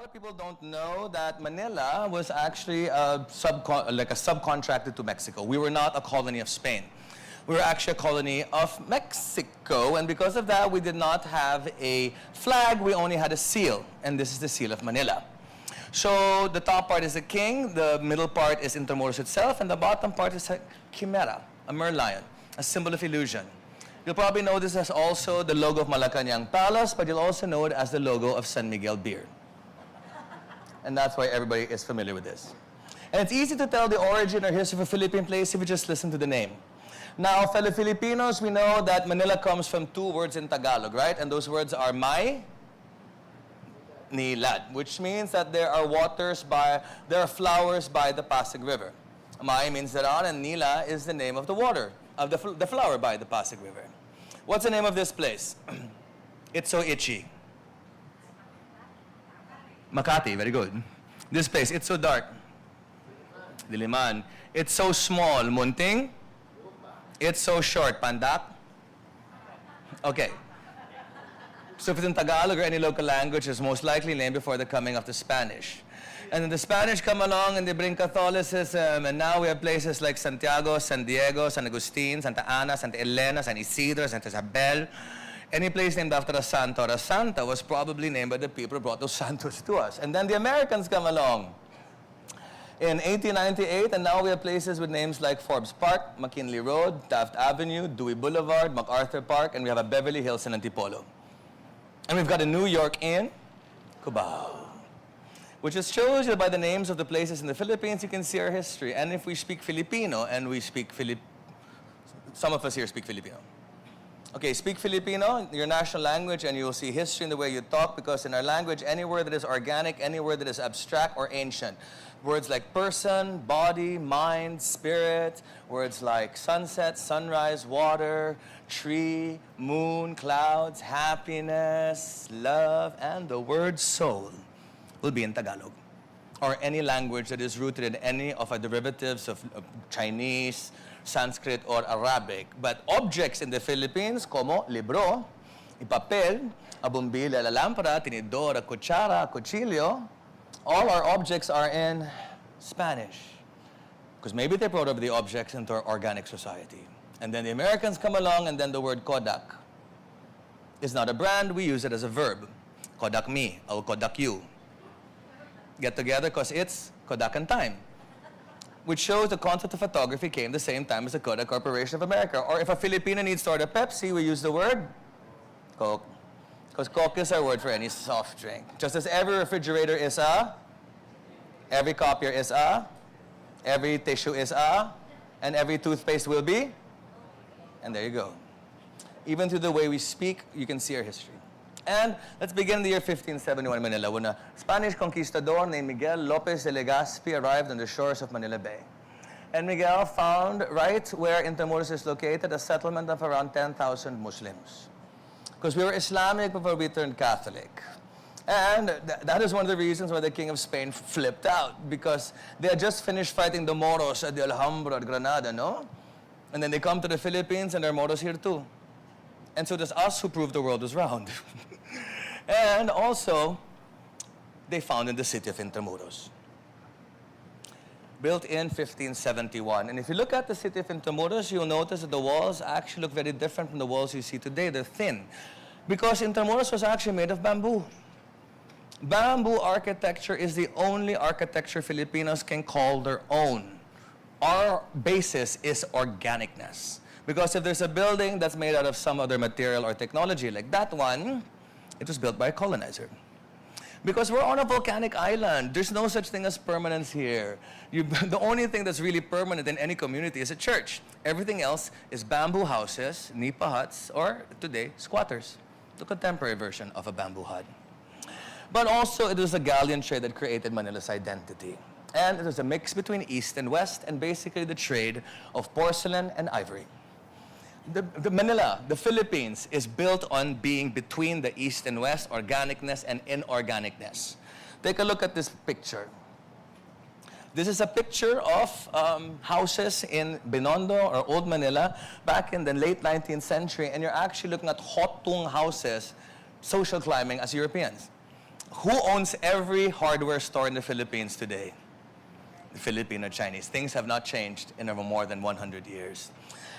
of people don't know that Manila was actually like a subcontracted to Mexico. We were not a colony of Spain. We were actually a colony of Mexico, and because of that, we did not have a flag. We only had a seal, and this is the seal of Manila. So the top part is a king, the middle part is Intramuros itself, and the bottom part is a chimera, a merlion, a symbol of illusion. You'll probably know this as also the logo of Malacanang Palace, but you'll also know it as the logo of San Miguel Beer. And that's why everybody is familiar with this. And it's easy to tell the origin or history of a Philippine place if you just listen to the name. Now, fellow Filipinos, we know that Manila comes from two words in Tagalog, right? And those words are May, Nilad, which means that there are flowers by the Pasig River. May means there are, and Nila is the name of the water, of the flower by the Pasig River. What's the name of this place? It's so itchy. Makati, very good. This place, it's so dark. Diliman. It's so small. Munting. It's so short. Pandak. Okay. So if it's in Tagalog or any local language, it's most likely named before the coming of the Spanish. And then the Spanish come along and they bring Catholicism, and now we have places like Santiago, San Diego, San Agustin, Santa Ana, Santa Elena, San Isidro, Santa Isabel. Any place named after a santo or a santa was probably named by the people who brought those santos to us. And then the Americans come along in 1898, and now we have places with names like Forbes Park, McKinley Road, Taft Avenue, Dewey Boulevard, MacArthur Park, and we have a Beverly Hills in Antipolo. And we've got a New York in Cubao, which just shows you by the names of the places in the Philippines, you can see our history. And if we speak Filipino, and we speak some of us here speak Filipino. Okay, speak Filipino, your national language, and you will see history in the way you talk, because in our language, any word that is organic, any word that is abstract or ancient, words like person, body, mind, spirit, words like sunset, sunrise, water, tree, moon, clouds, happiness, love, and the word soul will be in Tagalog, or any language that is rooted in any of our derivatives of Chinese, Sanskrit, or Arabic. But objects in the Philippines, como libro, papel, a bombilla, la lámpara, tinidor, a cuchara, a cuchillo, all our objects are in Spanish. Because maybe they brought over the objects into our organic society. And then the Americans come along, and then the word Kodak is not a brand, we use it as a verb. Kodak me, or Kodak you. Get together because it's Kodak and time, which shows the concept of photography came the same time as the Kodak Corporation of America. Or if a Filipino needs to order Pepsi, we use the word Coke, because Coke is our word for any soft drink. Just as every refrigerator is every copier is every tissue is and every toothpaste will be, and there you go. Even through the way we speak, you can see our history. And let's begin in the year 1571 in Manila, when a Spanish conquistador named Miguel Lopez de Legazpi arrived on the shores of Manila Bay. And Miguel found, right where Intramuros is located, a settlement of around 10,000 Muslims. Because we were Islamic before we turned Catholic. And that is one of the reasons why the King of Spain flipped out, because they had just finished fighting the Moros at the Alhambra at Granada, no? And then they come to the Philippines, and there are Moros here too. And so there's us who proved the world is round. And also, they founded the city of Intramuros, built in 1571. And if you look at the city of Intramuros, you'll notice that the walls actually look very different from the walls you see today. They're thin, because Intramuros was actually made of bamboo. Bamboo architecture is the only architecture Filipinos can call their own. Our basis is organicness. Because if there's a building that's made out of some other material or technology, like that one, it was built by a colonizer. Because we're on a volcanic island. There's no such thing as permanence here. The only thing that's really permanent in any community is a church. Everything else is bamboo houses, nipa huts, or today, squatters. The contemporary version of a bamboo hut. But also, it was a galleon trade that created Manila's identity. And it was a mix between East and West, and basically the trade of porcelain and ivory. Manila, the Philippines, is built on being between the East and West, organicness and inorganicness. Take a look at this picture. This is a picture of houses in Binondo or Old Manila back in the late 19th century, and you're actually looking at hottung houses, social climbing as Europeans. Who owns every hardware store in the Philippines today? The Filipino Chinese. Things have not changed in over more than 100 years.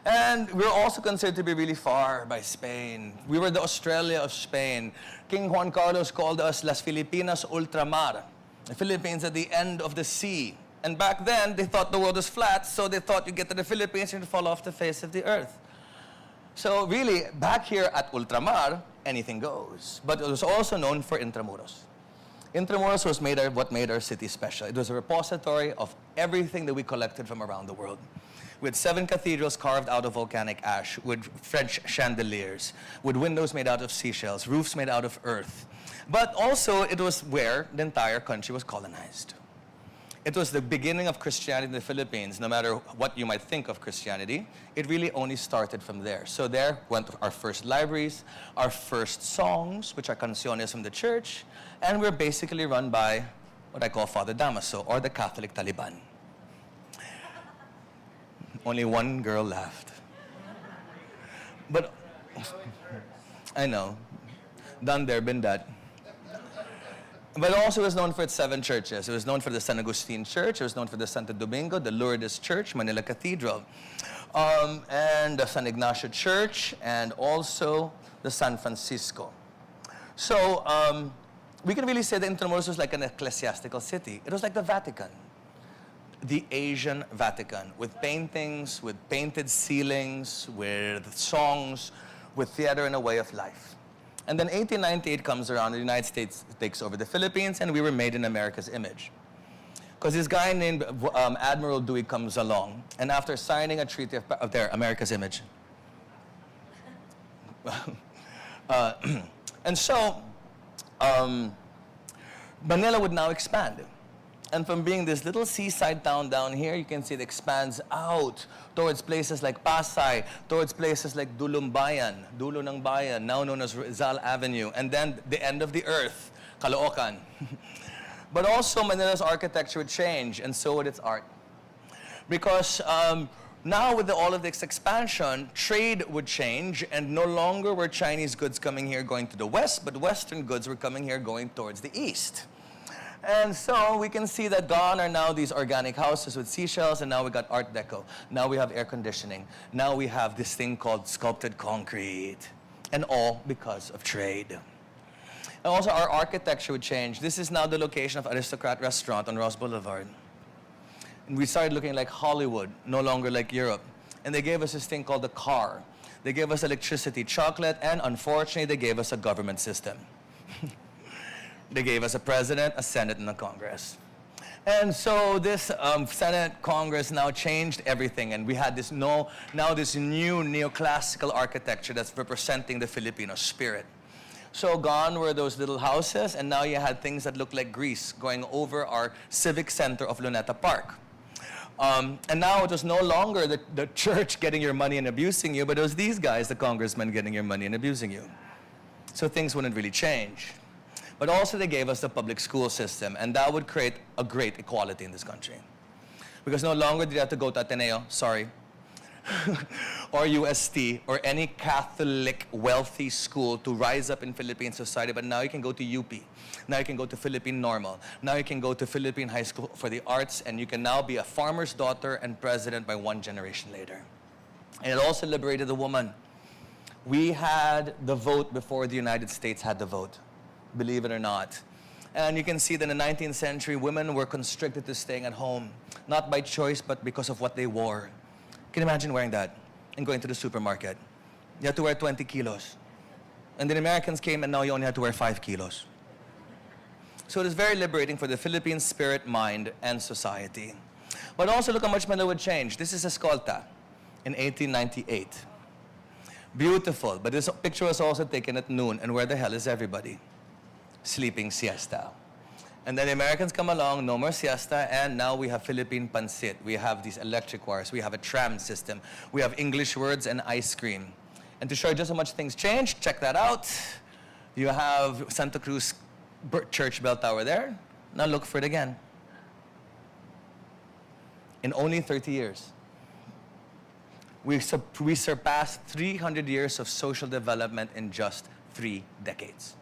And we're also considered to be really far by Spain. We were the Australia of Spain. King Juan Carlos called us Las Filipinas Ultramar, the Philippines at the end of the sea. And back then, they thought the world was flat, so they thought you get to the Philippines and you'd fall off the face of the earth. So really, back here at Ultramar, anything goes. But it was also known for Intramuros. Intramuros was what made our city special. It was a repository of everything that we collected from around the world. With 7 cathedrals carved out of volcanic ash, with French chandeliers, with windows made out of seashells, roofs made out of earth. But also, it was where the entire country was colonized. It was the beginning of Christianity in the Philippines. No matter what you might think of Christianity, it really only started from there. So there went our first libraries, our first songs, which are canciones from the church, and we're basically run by what I call Father Damaso, or the Catholic Taliban. Only one girl laughed. But, I know, done there, been that. But also was known for its 7 churches. It was known for the San Agustin Church, it was known for the Santo Domingo, the Lourdes Church, Manila Cathedral, and the San Ignacio Church, and also the San Francisco. So, we can really say that Intramuros was like an ecclesiastical city. It was like the Vatican. The Asian Vatican, with paintings, with painted ceilings, with songs, with theater and a way of life. And then 1898 comes around, the United States takes over the Philippines, and we were made in America's image. Because this guy named Admiral Dewey comes along, and after signing a treaty of their America's image, and so, Manila would now expand. And from being this little seaside town down here, you can see it expands out towards places like Pasay, towards places like Dulumbayan, Dulo ng Bayan, now known as Rizal Avenue, and then the end of the earth, Caloocan. But also Manila's architecture would change, and so would its art. Because now with all of this expansion, trade would change, and no longer were Chinese goods coming here going to the west, but Western goods were coming here going towards the east. And so we can see that gone are now these organic houses with seashells, and now we got Art Deco. Now we have air conditioning. Now we have this thing called sculpted concrete. And all because of trade. And also our architecture would change. This is now the location of Aristocrat Restaurant on Ross Boulevard. And we started looking like Hollywood, no longer like Europe. And they gave us this thing called the car. They gave us electricity, chocolate, and unfortunately they gave us a government system. They gave us a president, a Senate, and a Congress. And so this Senate, Congress now changed everything, and we had this now this new neoclassical architecture that's representing the Filipino spirit. So gone were those little houses, and now you had things that looked like Greece going over our civic center of Luneta Park. And now it was no longer the church getting your money and abusing you, but it was these guys, the congressmen, getting your money and abusing you. So things wouldn't really change. But also they gave us the public school system, and that would create a great equality in this country. Because no longer did you have to go to Ateneo, sorry, or UST, or any Catholic wealthy school to rise up in Philippine society, but now you can go to UP. Now you can go to Philippine Normal. Now you can go to Philippine High School for the Arts, and you can now be a farmer's daughter and president by 1 generation later. And it also liberated the woman. We had the vote before the United States had the vote, believe it or not. And you can see that in the 19th century, women were constricted to staying at home, not by choice, but because of what they wore. Can you imagine wearing that and going to the supermarket? You had to wear 20 kilos. And then Americans came, and now you only had to wear 5 kilos. So it is very liberating for the Philippine spirit, mind, and society. But also look how much Manila would change. This is Escolta in 1898. Beautiful, but this picture was also taken at noon, and where the hell is everybody? Sleeping siesta. And then the Americans come along, no more siesta, and now we have Philippine pancit. We have these electric wires. We have a tram system. We have English words and ice cream. And to show you just how much things changed, check that out. You have Santa Cruz Church bell tower there. Now look for it again. In only 30 years. We surpassed 300 years of social development in just 3 decades.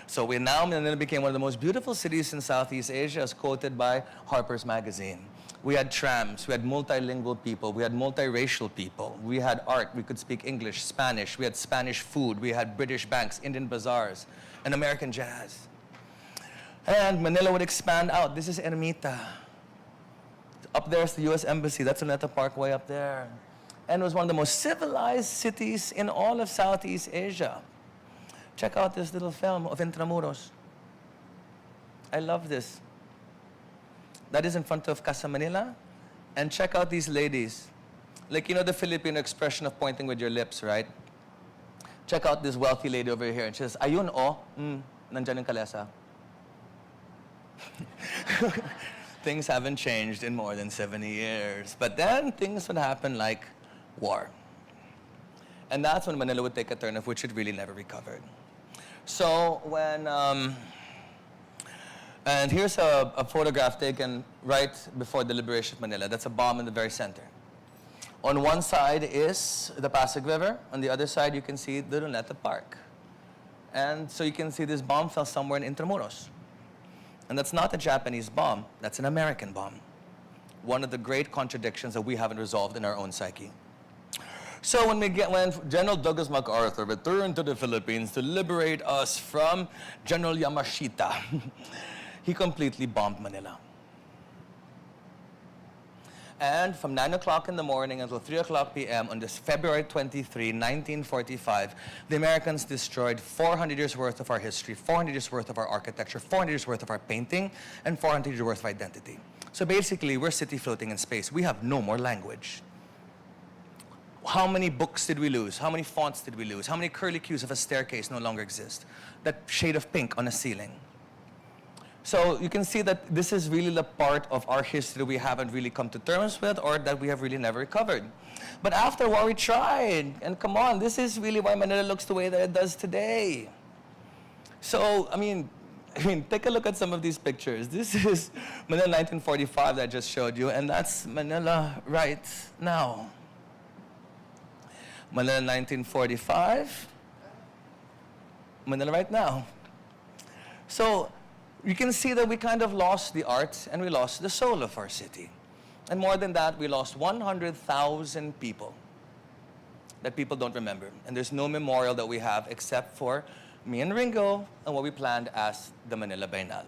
So Manila became one of the most beautiful cities in Southeast Asia, as quoted by Harper's Magazine. We had trams, we had multilingual people, we had multiracial people, we had art, we could speak English, Spanish, we had Spanish food, we had British banks, Indian bazaars, and American jazz. And Manila would expand out. This is Ermita. Up there is the U.S. Embassy. That's Luneta Parkway up there. And it was one of the most civilized cities in all of Southeast Asia. Check out this little film of Intramuros. I love this. That is in front of Casa Manila. And check out these ladies. Like, you know the Filipino expression of pointing with your lips, right? Check out this wealthy lady over here. And she says, ayun oh, nandyan yung kalesa. Things haven't changed in more than 70 years. But then things would happen like war. And that's when Manila would take a turn of which it really never recovered. So when, and here's a photograph taken right before the liberation of Manila. That's a bomb in the very center. On one side is the Pasig River. On the other side, you can see the Luneta Park. And so you can see this bomb fell somewhere in Intramuros. And that's not a Japanese bomb, that's an American bomb. One of the great contradictions that we haven't resolved in our own psyche. So when General Douglas MacArthur returned to the Philippines to liberate us from General Yamashita, he completely bombed Manila. And from 9 o'clock in the morning until 3 o'clock p.m. on this February 23, 1945, the Americans destroyed 400 years worth of our history, 400 years worth of our architecture, 400 years worth of our painting, and 400 years worth of identity. So basically, we're a city floating in space. We have no more language. How many books did we lose? How many fonts did we lose? How many curlicues of a staircase no longer exist? That shade of pink on a ceiling. So you can see that this is really the part of our history we haven't really come to terms with or that we have really never recovered. But after a while we tried, and come on, this is really why Manila looks the way that it does today. So, I mean, take a look at some of these pictures. This is Manila 1945 that I just showed you, and that's Manila right now. Manila 1945, Manila right now. So, you can see that we kind of lost the art and we lost the soul of our city. And more than that, we lost 100,000 people that people don't remember. And there's no memorial that we have except for me and Ringo and what we planned as the Manila Biennale.